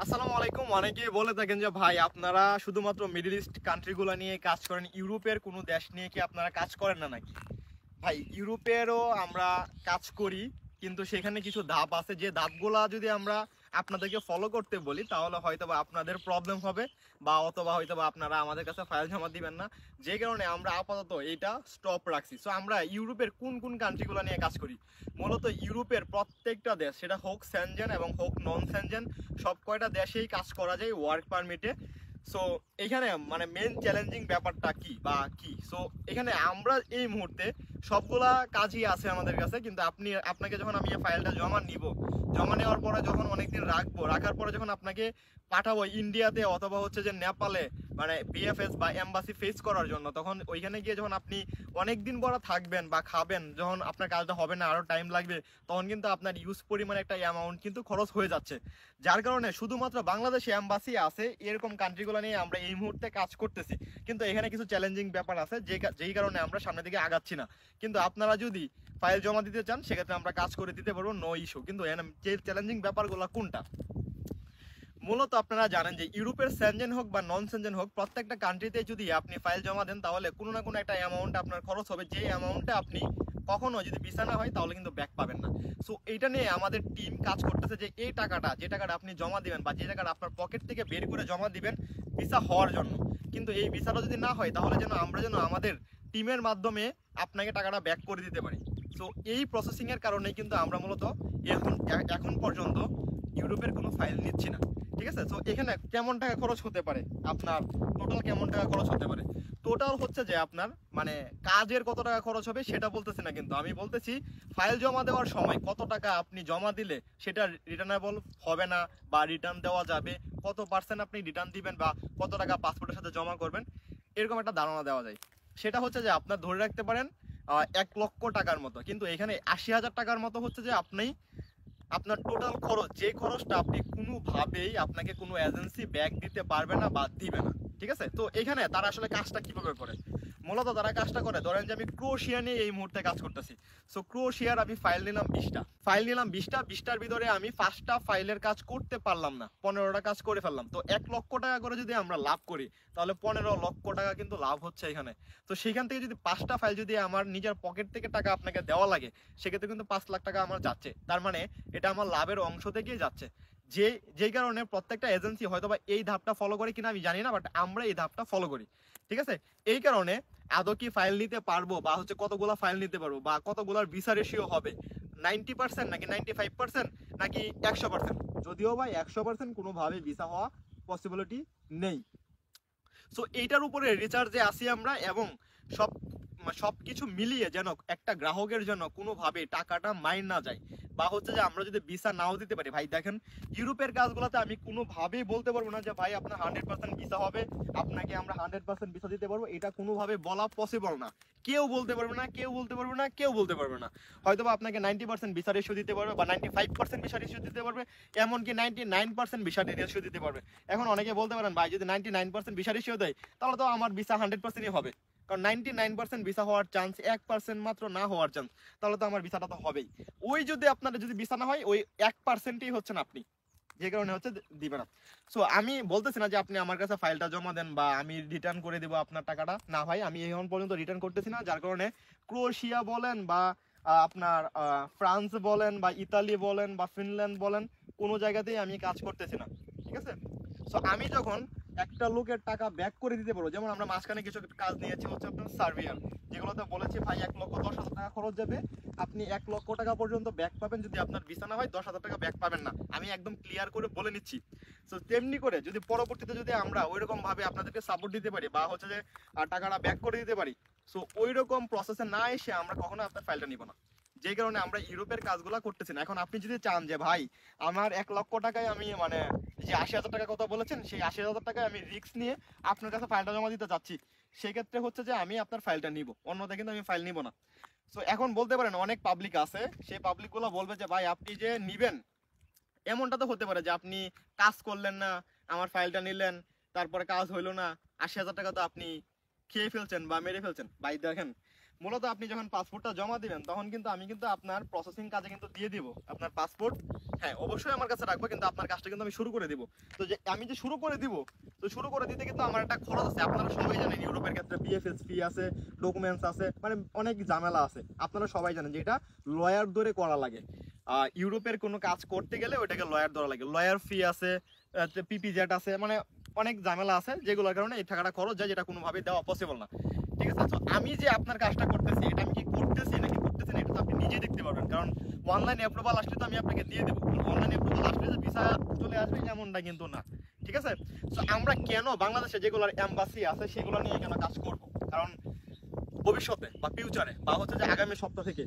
আসসালামু আলাইকুম। অনেকেই বলে থাকেন যে ভাই আপনারা শুধুমাত্র মিডল ইস্ট কান্ট্রিগুলো নিয়ে কাজ করেন, ইউরোপের কোনো দেশ নিয়ে কি আপনারা কাজ করেন না নাকি? ভাই ইউরোপেরও আমরা কাজ করি, কিন্তু সেখানে কিছু ধাপ আছে, যে ধাপগুলা যদি আমরা আপনাদেরকে ফলো করতে বলি তাহলে হয়তোবা আপনাদের প্রবলেম হবে, বা অথবা হয়তোবা আপনারা আমাদের কাছে ফাইল জমা দিবেন না। যে কারণে আমরা আপাতত এটা স্টপ রাখছি। সো আমরা ইউরোপের কোন কোন কান্ট্রিগুলো নিয়ে কাজ করি? মূলত ইউরোপের প্রত্যেকটা দেশ, সেটা হোক সেনজেন এবং হোক নন সেনজেন, সব কয়টা দেশেই কাজ করা যায় ওয়ার্ক পারমিটে। সো এখানে মানে মেন চ্যালেঞ্জিং ব্যাপারটা কি বা কি, সো এখানে আমরা এই মুহূর্তে সবগুলা কাজই আছে আমাদের কাছে, কিন্তু আপনাকে যখন আমি এই ফাইলটা জমা নিব, জমা নেওয়ার পরে যখন অনেকদিন রাখবো, রাখার পরে যখন আপনাকে পাঠাবো ইন্ডিয়াতে অথবা হচ্ছে যে নেপালে, মানে বিএফএস বা এম্বাসি ফেস করার জন্য, তখন ওইখানে গিয়ে যখন আপনি অনেকদিন পরে থাকবেন বা খাবেন, যখন আপনার কাজটা হবে না, আরও টাইম লাগবে, তখন কিন্তু আপনার ইউজ পরিমাণে একটা অ্যামাউন্ট কিন্তু খরচ হয়ে যাচ্ছে। যার কারণে শুধুমাত্র বাংলাদেশে এম্বাসি আছে এরকম কান্ট্রিগুলো নিয়ে আমরা এই মুহূর্তে কাজ করতেছি, কিন্তু এখানে কিছু চ্যালেঞ্জিং ব্যাপার আছে যেই কারণে আমরা সামনের দিকে আগাচ্ছি না। কিন্তু আপনারা যদি ফাইল জমা দিতে চান সেক্ষেত্রে আমরা কাজ করে দিতে পারবো, নো ইস্যু। কিন্তু এখানে যে চ্যালেঞ্জিং ব্যাপারগুলো কোনটা, মূলত আপনারা জানেন যে ইউরোপের সেনজেন হোক বা নন সেনজেন হোক, প্রত্যেকটা কান্ট্রিতে যদি আপনি ফাইল জমা দেন তাহলে কোনো না কোনো একটা অ্যামাউন্ট আপনার খরচ হবে, যে অ্যামাউন্টটা আপনি কখনো যদি ভিসা না হয় তাহলে কিন্তু ব্যাক পাবেন না। সো এইটা নিয়ে আমাদের টিম কাজ করতেছে যে এই টাকাটা, যে টাকাটা আপনি জমা দিবেন বা যে টাকাটা আপনার পকেট থেকে বের করে জমা দিবেন ভিসা হওয়ার জন্য, কিন্তু এই ভিসাটা যদি না হয় তাহলে আমরা আমাদের টিমের মাধ্যমে আপনাকে টাকাটা ব্যাক করে দিতে পারি। সো এই প্রসেসিং এর কারণেই কিন্তু আমরা মূলত এখন এখন পর্যন্ত ইউরোপের কোনো ফাইল নিচ্ছি না। ঠিক আছে, তো এখানে কেমন টাকা খরচ হতে পারে আপনার, টোটাল কেমন টাকা খরচ হতে পারে? টোটাল হচ্ছে যে আপনার মানে কাজের কত টাকা খরচ হবে সেটা বলতেছি না, কিন্তু আমি বলতেছি ফাইল জমা দেওয়ার সময় কত টাকা আপনি জমা দিলে সেটা রিটার্নেবল হবে না, বা রিটার্ন দেওয়া যাবে, কত পার্সেন্ট আপনি রিটার্ন দিবেন, বা কত টাকা পাসপোর্টের সাথে জমা করবেন, এরকম একটা ধারণা দেওয়া যায়। সেটা হচ্ছে যে আপনার ধরে রাখতে পারেন 1 লক্ষ টাকার মতো, কিন্তু এখানে 80,000 টাকার মতো হচ্ছে যে আপনি আপনার টোটাল খরচ, যে খরচটা আপনি কোনোভাবেই আপনাকে কোনো এজেন্সি ব্যাক দিতে পারবে না বা দিবে না। ঠিক আছে, তো এখানে তারা আসলে কাজটা কিভাবে করে? মূলত তারা কাজটা করে, ধরেন যে আমি ক্রোয়েশিয়া নিয়ে এই মুহূর্তে কাজ করতেছি। সো ক্রোয়েশিয়ার আমি ফাইল নিলাম 20টা, ফাইল নিলাম 20টার ভিতরে আমি 5টা ফাইলের কাজ করতে পারলাম না, 15টা কাজ করে ফেললাম। তো 1 লক্ষ টাকা করে যদি আমরা লাভ করি তাহলে 15 লক্ষ টাকা কিন্তু লাভ হচ্ছে এখানে। তো সেখান থেকে যদি 5টা ফাইল যদি আমার নিজের পকেট থেকে টাকা আপনাকে দেওয়া লাগে, সেক্ষেত্রে কিন্তু 5 লাখ টাকা আমার যাচ্ছে। তার মানে এটা আমার লাভের অংশ থেকেই যাচ্ছে। যেই কারণে প্রত্যেকটা এজেন্সি হয়তোবা এই ধাপটা ফলো করে কিনা আমি জানি না, বাট আমরা এই ধাপটা ফলো করি। ঠিক আছে, এই কারণে আদৌ কি ফাইল নিতে পারবো, বা হচ্ছে কতগুলা ফাইল নিতে পারবো, বা কতগুলার ভিসা রেশিও হবে, 90% নাকি 95% নাকি 100%? যদিও ভাই 100% কোনোভাবে ভিসা হওয়া পসিবিলিটি নেই। সো এইটার উপরে রিচার্জে আসি আমরা, এবং সব সবকিছু মিলিয়ে যেন একটা গ্রাহকের জন্য কোনোভাবে টাকাটা মাইন না যায়, বা হচ্ছে যে আমরা যদি ভিসা নাও দিতে পারি। ভাই দেখেন, ইউরোপের কাজগুলোতে আমি কোনোভাবেই বলতে পারবো না যে ভাই আপনার 100% ভিসা হবে, আপনাকে আমরা 100% ভিসা দিতে পারবো, এটা কোনোভাবে বলা পসিবল না। কেউ বলতে পারবে না, কেউ বলতে পারবে না, কেউ বলতে পারবে না। হয়তোবা আপনাকে 90% ভিসা রেশিও দিতে পারবে, বা 95% ভিসা রেশিও দিতে পারবে, এমনকি 99% ভিসা রেশিও দিতে পারবে। এখন অনেকে বলতে পারেন ভাই যদি 99% ভিসা রেশিও দেয় তাহলে তো আমার ভিসা 100%ই হবে, কারণ 99% ভিসা হওয়ার চান্স 1% মাত্র না হওয়ার চান্স, তাহলে তো আমার ভিসাটা তো হবেই। ওই যদি আপনার যদি ভিসা না হয় ওই 1%ই হচ্ছেন আপনি, যে কারণে হচ্ছে দিবে না। সো আমি বলতেছি না যে আপনি আমার কাছে ফাইলটা জমা দেন বা আমি রিটার্ন করে দেবো আপনার টাকাটা, না ভাই, আমি এখন পর্যন্ত রিটার্ন করতেছি না। যার কারণে ক্রোয়েশিয়া বলেন বা আপনার ফ্রান্স বলেন বা ইতালি বলেন বা ফিনল্যান্ড বলেন, কোনো জায়গাতেই আমি কাজ করতেছি না। ঠিক আছে, সো আমি যখন একটা লোকের টাকা ব্যাক করে দিতে পারবো, যেমন আমরা মাঝখানে কিছু কাজ নিয়েছি হচ্ছে আপনার সার্বিয়ার, যেগুলোতে বলেছি ভাই 1,10,000 টাকা খরচ যাবে, আপনি 1 লক্ষ টাকা পর্যন্ত ব্যাক পাবেন, যদি আপনার ভিসা না হয় 10,000 টাকা ব্যাক পাবেন না, আমি একদম ক্লিয়ার করে বলে নিচ্ছি। তো তেমনি করে যদি পরবর্তীতে যদি আমরা ওইরকম ভাবে আপনাদেরকে সাপোর্ট দিতে পারি, বা হচ্ছে যে টাকাটা ব্যাক করে দিতে পারি, সো ওই রকম প্রসেসে না এসে আমরা কখনো আপনার ফাইলটা নিব না। যে কারণে আমরা ইউরোপের কাজগুলো করতেছি না। এখন আপনি যদি চান যে ভাই আমার 1 লক্ষ টাকায় আমি মানে যে 80,000 টাকা কথা বলেছেন, সেই 80,000 টাকায় আমি রিস্ক নিয়ে আপনার কাছে ফাইলটা জমা দিতে চাচ্ছি, সেক্ষেত্রে হচ্ছে যে আমি আপনার ফাইলটা নিব, অন্যথা কিন্তু আমি ফাইল নিব না। সো এখন বলতে পারেন অনেক পাবলিক আছে, সেই পাবলিকগুলো বলবে যে ভাই আপনি যে নিবেন, এমনটা তো হতে পারে যে আপনি কাজ করলেন না, আমার ফাইলটা নিলেন, তারপরে কাজ হইলো না, 80,000 টাকা তো আপনি খেয়ে ফেলছেন বা মেরে ফেলছেন। ভাই দেখেন, মূলত আপনি যখন পাসপোর্টটা জমা দিবেন তখন কিন্তু আমি কিন্তু আপনার প্রসেসিং কাজে কিন্তু দিয়ে দিব আপনার পাসপোর্ট। হ্যাঁ অবশ্যই আমার কাছে রাখবো, কিন্তু আপনার কাজটা কিন্তু আমি শুরু করে দিব। তো যে আমি যে শুরু করে দিব, তো শুরু করে দিতে কিন্তু আমার একটা খরচ আছে। আপনারা সবাই জানেন ইউরোপের ক্ষেত্রে বিএফএস ফি আছে, ডকুমেন্টস আছে, মানে অনেক ঝামেলা আছে। আপনারা সবাই জানেন যে এটা লয়ার ধরে করা লাগে। ইউরোপের কোনো কাজ করতে গেলে ওইটাকে লয়ার ধরা লাগে, লয়ার ফি আছে, পিপিজেড আছে, মানে অনেক ঝামেলা আছে যেগুলোর কারণে এই টাকাটা খরচ যায়, যেটা কোনোভাবে দেওয়া পসিবল না। ঠিক আছে, তো আমি যে আপনার কাজটা করতেছি এটা আমি কি করতেছি নাকি করতেছি না এটা তো আপনি নিজেই দেখতে পারবেন। কারণ অনলাইন অ্যাপ্রুভাল আসলে তো আমি আপনাকে দিয়ে দেবো, অনলাইন অ্যাপ্রুভাল আসলে যে ভিসা চলে আসবে এমনটা কিন্তু না। ঠিক আছে, তো আমরা কেন বাংলাদেশে যেগুলোর এম্বাসি আছে সেগুলো নিয়ে কেন কাজ করব? কারণ ভবিষ্যতে বা ফিউচারে বা হচ্ছে যে আগামী সপ্তাহ থেকে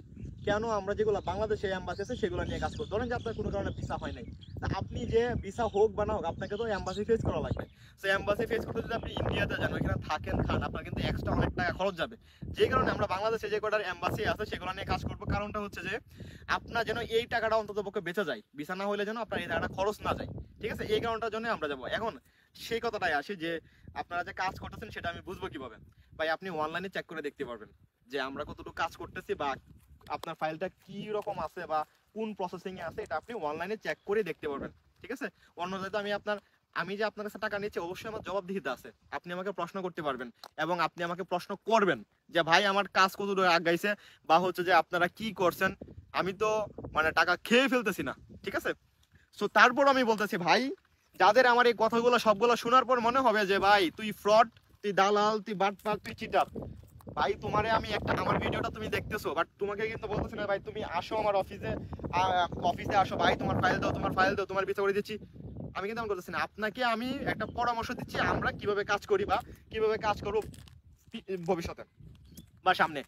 কেন আমরা যেগুলো বাংলাদেশে এম্বাসি আছে সেগুলো নিয়ে কাজ করবো? ধরেন যে আপনার কোনো কারণে ভিসা হয় নাই, তা আপনি যে ভিসা হোক বা না হোক আপনাকে তো এম্বাসি ফেস করা লাগবে। তো এম্বাসি ফেস করতে যদি আপনি ইন্ডিয়াতে যান, ওইখানে থাকেন খান, আপনার কিন্তু এক্সট্রা অনেক টাকা খরচ যাবে। যে কারণে আমরা বাংলাদেশে যে কটার এম্বাসি আছে সেগুলো নিয়ে কাজ করবো। কারণটা হচ্ছে যে আপনার যেন এই টাকাটা অন্তত পক্ষে বেঁচে যায়, ভিসা না হলে যেন আপনার এই টাকাটা খরচ না যায়। ঠিক আছে, এই কারণটার জন্য আমরা যাবো। এখন সেই কথাটাই আসি যে আপনারা যে কাজ করতেছেন সেটা আমি বুঝবো কিভাবে? ভাই আপনি অনলাইনে চেক করে দেখতে পারবেন যে আমরা কতটুকু কাজ করতেছি বা আপনার ফাইলটা কি রকম আছে বা কোন প্রসেসিং এ আছে, এটা আপনি অনলাইনে চেক করে দেখতে পারবেন। ঠিক আছে, অন্যথায় আমি যে আপনার কাছে টাকা নিচ্ছি অবশ্যই আমার জবাবদিহিতা আছে। আপনি আমাকে প্রশ্ন করতে পারবেন এবং আপনি আমাকে প্রশ্ন করবেন যে ভাই আমার কাজ কতটুকু আগাইছে বা হচ্ছে যে আপনারা কি করছেন। আমি তো মানে টাকা খেয়ে ফেলতেছি না। ঠিক আছে, সো তারপর আমি বলতেছি ভাই, যাদের আমার এই কথাগুলো সবগুলো শোনার পর মনে হবে যে ভাই তুই ফ্রড, তুই দালাল, তুই বাটপার, তুই চিটার, ভাই তোমারে আমি একটা, আমার ভিডিওটা তুমি দেখতেছো বাট তোমাকে কিন্তু বলতেছি না ভাই তুমি আসো আমার অফিসে আসো ভাই, তোমার ফাইল দাও, তোমার ভিসা করে দিচ্ছি। আমি কিন্তু এমন করতেছি না, আপনাকে আমি একটা পরামর্শ দিচ্ছি আমরা কিভাবে কাজ করি বা কিভাবে কাজ করবো ভবিষ্যতে বা সামনে।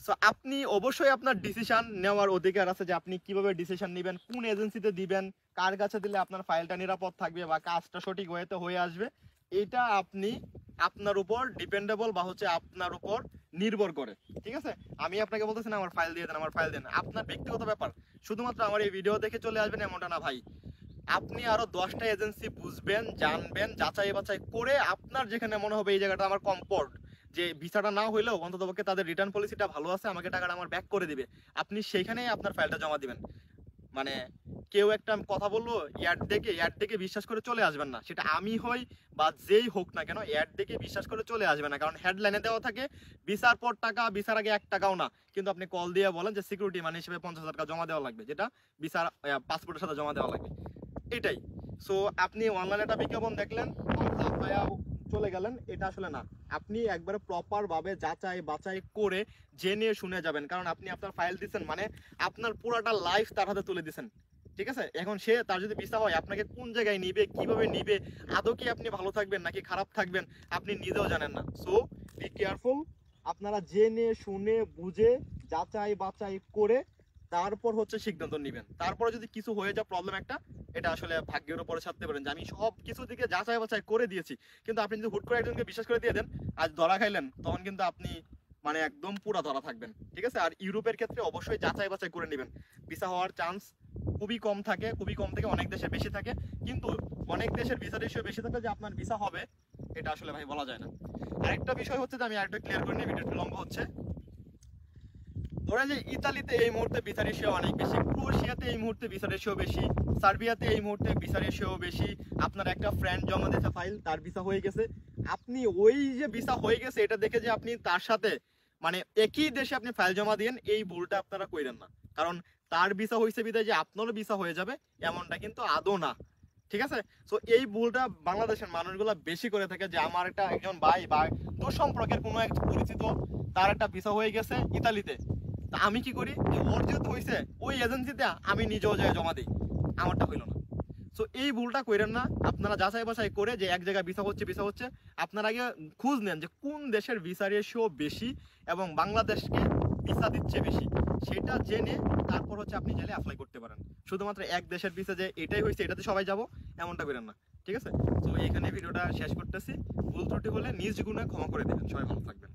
সো আপনি অবশ্যই আপনার ডিসিশন নেওয়ার অধিকার আছে যে আপনি কিভাবে ডিসিশন নেবেন, কোন এজেন্সিতে দিবেন, কার কাছে দিলে আপনার ফাইলটা নিরাপদ থাকবে বা কাজটা সঠিক ওয়েতে হয়ে আসবে। এটা আপনি আপনার উপর ডিপেন্ডেবল বা হচ্ছে আপনার উপর নির্ভর করে। ঠিক আছে, আমি আপনাকে বলতেছি না আমার ফাইল দিয়ে দেন, আমার ফাইল দেন, আপনার ব্যক্তিগত ব্যাপার। শুধুমাত্র আমার এই ভিডিও দেখে চলে আসবেন এমনটা না ভাই, আপনি আরো 10টা এজেন্সি বুঝবেন, জানবেন, যাচাই বাছাই করে আপনার যেখানে মনে হবে এই জায়গাটা আমার কমফোর্ট, যে ভিসাটা না হইলেও অন্ততপক্ষে তাদের রিটার্ন পলিসিটা ভালো আছে, আমাকে টাকাটা আমার ব্যাক করে দিবে, আপনি সেইখানেই আপনার ফাইলটা জমা দিবেন। মানে কেউ একটা কথা বললো অ্যাড দেখে বিশ্বাস করে চলে আসবেন না, সেটা আমি হই বা যেই হোক না কেন, অ্যাড দেখে বিশ্বাস করে চলে আসবেন না। কারণ হেডলাইনে দেওয়া থাকে ভিসার পর টাকা, ভিসার আগে 1 টাকাও না, কিন্তু আপনি কল দিয়ে বলেন যে সিকিউরিটি মানি হিসেবে 50,000 টাকা জমা দেওয়া লাগবে, যেটা ভিসার পাসপোর্টের সাথে জমা দেওয়া লাগবে, এটাই। সো আপনি অনলাইনে একটা বিজ্ঞাপন দেখলেন, চলে গেলেন, এটা আসলে না। আপনি একবারে প্রপার ভাবে যাচাই বাছাই করে জেনে শুনে যাবেন, কারণ আপনি আপনার ফাইল দিচ্ছেন মানে আপনার পুরাটা লাইফ তার হাতে তুলে দিচ্ছেন। ঠিক আছে, এখন সে তার যদি ভিসা হয় আপনাকে কোন জায়গায় নিবে, কিভাবে নিবে, আদৌ কি আপনি ভালো থাকবেন নাকি খারাপ থাকবেন আপনি নিজেও জানেন না। সো বি কেয়ারফুল, আপনারা জেনে শুনে বুঝে যাচাই বাছাই করে তারপর হচ্ছে সিদ্ধান্ত নেবেন। তারপরে যদি কিছু হয়ে যায় প্রবলেম একটা, এটা আসলে ভাগ্যের উপরে ছাড়তে পারেন যে আমি সব কিছু দিকে যাচাই বাছাই করে দিয়েছি, কিন্তু আপনি যদি হুট করে একজনকে বিশ্বাস করে দিয়ে দেন, আজ ধরা খাইলেন, তখন কিন্তু আপনি মানে একদম পুরা ধরা থাকবেন। ঠিক আছে, আর ইউরোপের ক্ষেত্রে অবশ্যই যাচাই বাছাই করে নেবেন। ভিসা হওয়ার চান্স খুবই কম থাকে, খুবই কম থেকে অনেক দেশে বেশি থাকে, কিন্তু অনেক দেশের ভিসা রেশিও বেশি থাকে যে আপনার ভিসা হবে এটা আসলে ভাই বলা যায় না। আরেকটা বিষয় হচ্ছে যে আমি আরেকটা ক্লিয়ার করে নিই, ভিডিওটা লম্বা হচ্ছে। ধরেন যে ইতালিতে এই মুহূর্তে ভিসা রেশিও অনেক বেশি, ক্রোয়েশিয়াতে এই মুহূর্তে ভিসা রেশিও বেশি, সার্বিয়াতে এই মুহূর্তে ভিসা রেশিও বেশি। আপনার একটা ফ্রেন্ড জমা দিয়েছে ফাইল, তার ভিসা হয়ে গেছে, আপনি ওই যে ভিসা হয়ে গেছে এটা দেখে যে আপনি তার সাথে মানে একই দেশে আপনি ফাইল জমা দিয়েন, এই ভুলটা আপনারা কইরেন না। কারণ তার ভিসা হয়েছে বিধায় যে আপনারও ভিসা হয়ে যাবে এমনটা কিন্তু আদৌ না। ঠিক আছে, তো এই ভুলটা বাংলাদেশের মানুষগুলো বেশি করে থাকে, যে আমার একটা একজন ভাই বা দূর সম্পর্কের কোনো এক পরিচিত, তার একটা ভিসা হয়ে গেছে ইতালিতে, তা আমি কি করি, ওর যেহেতু হয়েছে ওই এজেন্সিতে আমি নিজেও যাই জমা দিই, আমারটা হইলো না। সো এই ভুলটা করেন না, আপনারা যাচাই বাছাই করে যে এক জায়গায় ভিসা হচ্ছে আপনারা আগে খোঁজ নেন যে কোন দেশের ভিসা রেশিও বেশি এবং বাংলাদেশকে ভিসা দিচ্ছে বেশি, সেটা জেনে তারপর হচ্ছে আপনি চাইলে অ্যাপ্লাই করতে পারেন। শুধুমাত্র এক দেশের ভিসা যে এটাই হয়েছে এটাতে সবাই যাব এমনটা করেন না। ঠিক আছে, তো এখানে ভিডিওটা শেষ করতেছি, ভুল ত্রুটি হলে নিজ গুণে ক্ষমা করে দেবেন। সবাই ভালো থাকবেন।